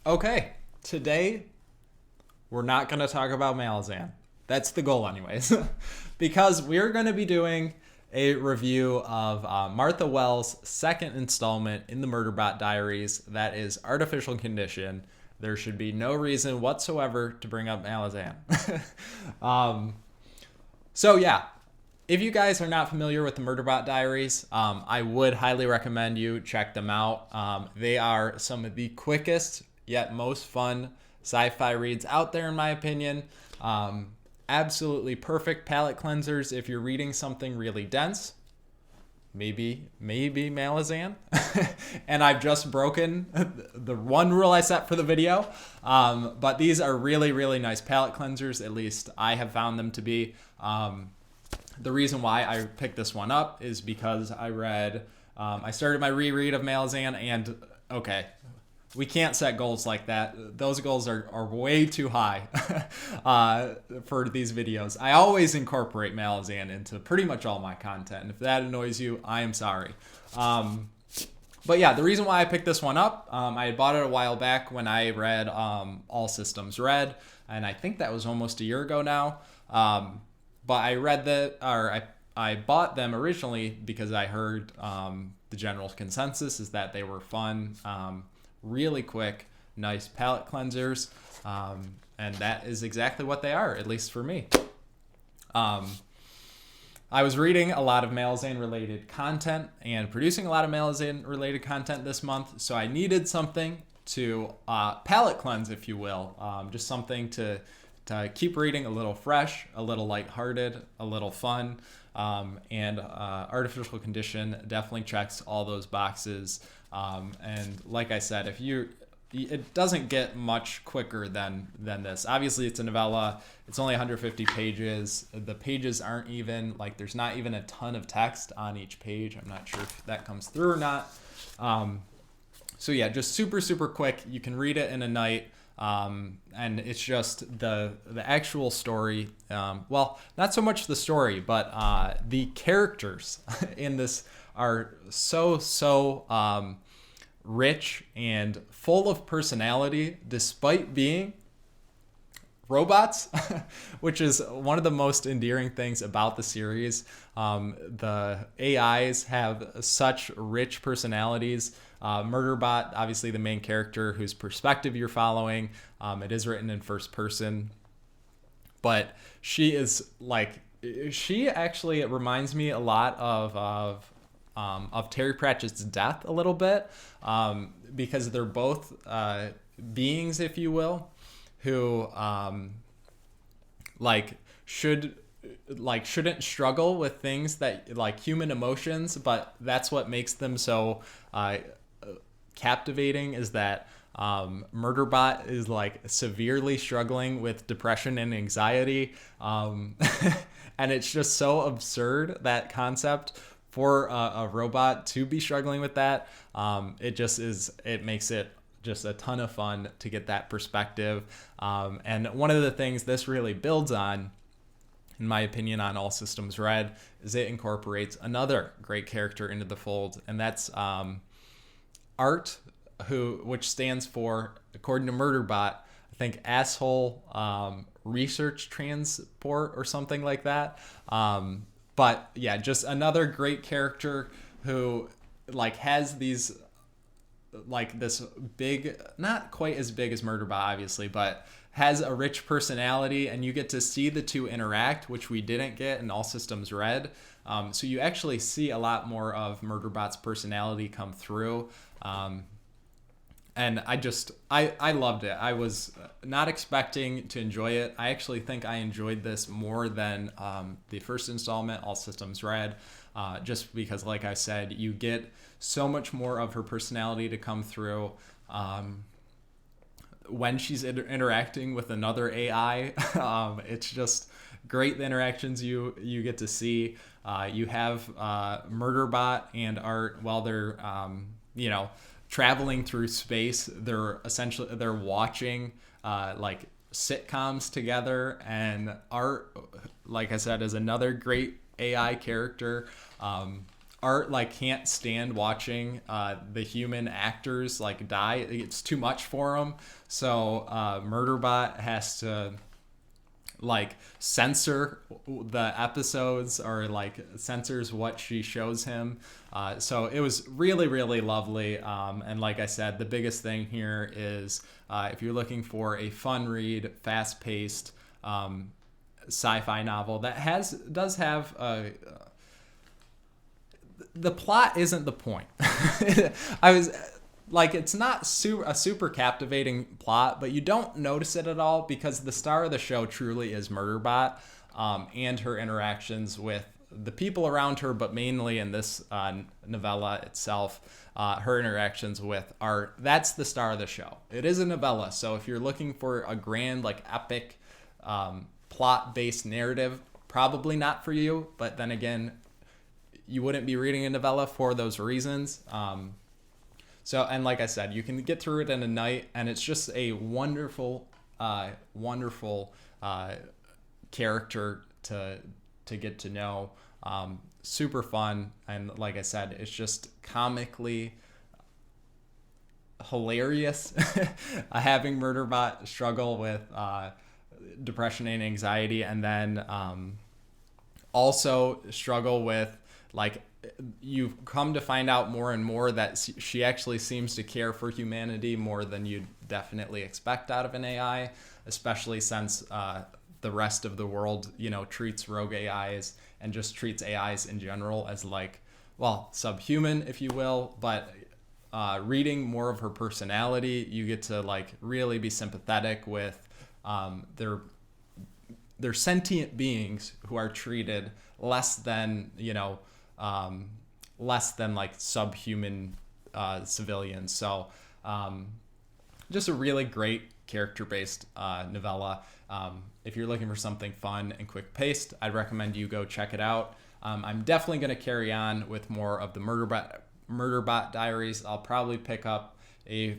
Okay, today we're not going to talk about Malazan. That's the goal, anyways, because we're going to be doing a review of Martha Wells' second installment in the Murderbot Diaries. That is Artificial Condition. There should be no reason whatsoever to bring up Malazan. So yeah, if you guys are not familiar with the Murderbot Diaries, I would highly recommend you check them out. They are some of the quickest yet most fun sci-fi reads out there, in my opinion. Absolutely perfect palate cleansers if you're reading something really dense. Maybe Malazan. And I've just broken the one rule I set for the video. But these are really, really nice palate cleansers. At least I have found them to be. The reason why I picked this one up is because I started my reread of Malazan, and okay, we can't set goals like that. Those goals are way too high for these videos. I always incorporate Malazan into pretty much all my content, and if that annoys you, I am sorry. But yeah, the reason why I picked this one up, I had bought it a while back when I read All Systems Red, and I think that was almost a year ago now. But I bought them originally because I heard the general consensus is that they were fun, really quick, nice palate cleansers, and that is exactly what they are, at least for me. I was reading a lot of Malazan related content and producing a lot of Malazan related content this month, so I needed something to palate cleanse, if you will, just something to keep reading a little fresh, a little lighthearted, a little fun, and Artificial Condition definitely checks all those boxes. And like I said, it doesn't get much quicker than this. Obviously, it's a novella. It's only 150 pages. The pages aren't even, like, there's not even a ton of text on each page. I'm not sure if that comes through or not. So yeah, just super, super quick. You can read it in a night. And it's just the actual story. Well, not so much the story, but the characters in this are so rich and full of personality, despite being robots, which is one of the most endearing things about the series. The AIs have such rich personalities. Murderbot, obviously the main character whose perspective you're following, it is written in first person, but she actually reminds me a lot of Terry Pratchett's Death a little bit, because they're both beings, if you will, who shouldn't struggle with things that like human emotions, but that's what makes them so captivating, is that Murderbot is like severely struggling with depression and anxiety, and it's just so absurd, that concept, for a robot to be struggling with that. It makes it just a ton of fun to get that perspective. And one of the things this really builds on, in my opinion, on All Systems Red, is it incorporates another great character into the fold, and that's Art, which stands for, according to Murderbot, I think asshole research transport or something like that. But yeah, just another great character who has these this big, not quite as big as Murderbot, obviously, but has a rich personality, and you get to see the two interact, which we didn't get in All Systems Red. So you actually see a lot more of Murderbot's personality come through. And I loved it. I was not expecting to enjoy it. I actually think I enjoyed this more than the first installment, All Systems Red, just because, like I said, you get so much more of her personality to come through when she's interacting with another AI. It's just great, the interactions you get to see. You have Murderbot and Art, while they're traveling through space, they're watching sitcoms together, and Art, like I said, is another great AI character. Art like can't stand watching the human actors like die. It's too much for him. So Murderbot has to like censor the episodes, or like censors what she shows him. So it was really, really lovely. And like I said, the biggest thing here is if you're looking for a fun read, fast-paced sci-fi novel that does have the plot isn't the point. I was like, it's not a super captivating plot, but you don't notice it at all because the star of the show truly is Murderbot, and her interactions with the people around her, but mainly in this novella itself, her interactions with art. That's the star of the show. It is a novella, so if you're looking for a grand, like epic plot-based narrative, probably not for you. But then again, you wouldn't be reading a novella for those reasons. And like I said, you can get through it in a night, and it's just a wonderful, wonderful character to get to know. Super fun, and like I said, it's just comically hilarious having Murderbot struggle with depression and anxiety, and then also struggle with, like, you've come to find out more and more that she actually seems to care for humanity more than you'd definitely expect out of an AI, especially since the rest of the world, treats rogue AIs and just treats AIs in general as, like, well, subhuman, if you will. But reading more of her personality, you get to, like, really be sympathetic with they're sentient beings who are treated less than like subhuman civilians. So just a really great character-based novella. If you're looking for something fun and quick-paced, I'd recommend you go check it out. I'm definitely going to carry on with more of the Murderbot Diaries. I'll probably pick up a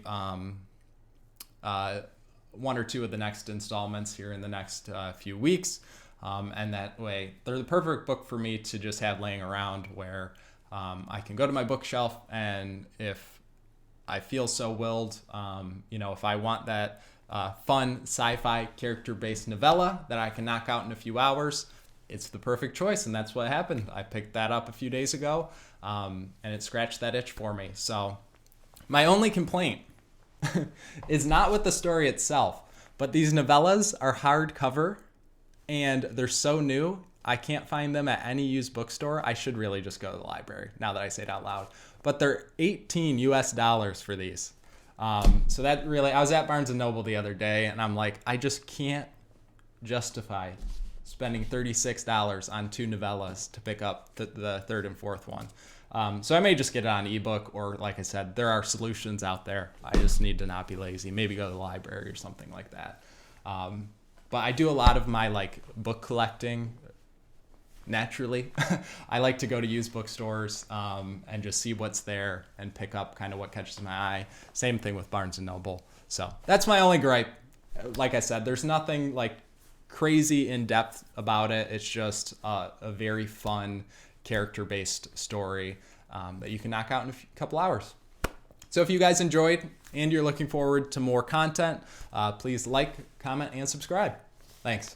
one or two of the next installments here in the next few weeks. And that way, they're the perfect book for me to just have laying around, where I can go to my bookshelf, and if I feel so willed, if I want that fun sci-fi character-based novella that I can knock out in a few hours, it's the perfect choice. And that's what happened. I picked that up a few days ago, and it scratched that itch for me. So my only complaint is not with the story itself, but these novellas are hardcover, and they're so new, I can't find them at any used bookstore. I should really just go to the library now that I say it out loud. But they're $18 for these. So that really, I was at Barnes & Noble the other day, and I'm like, I just can't justify spending $36 on two novellas to pick up the third and fourth one. So I may just get it on ebook, or like I said, there are solutions out there. I just need to not be lazy. Maybe go to the library or something like that. But I do a lot of my like book collecting naturally. I like to go to used bookstores and just see what's there and pick up kind of what catches my eye. Same thing with Barnes & Noble. So that's my only gripe. Like I said, there's nothing like crazy in depth about it. It's just a very fun character-based story that you can knock out in a couple hours. So if you guys enjoyed and you're looking forward to more content, please like, comment, and subscribe. Thanks.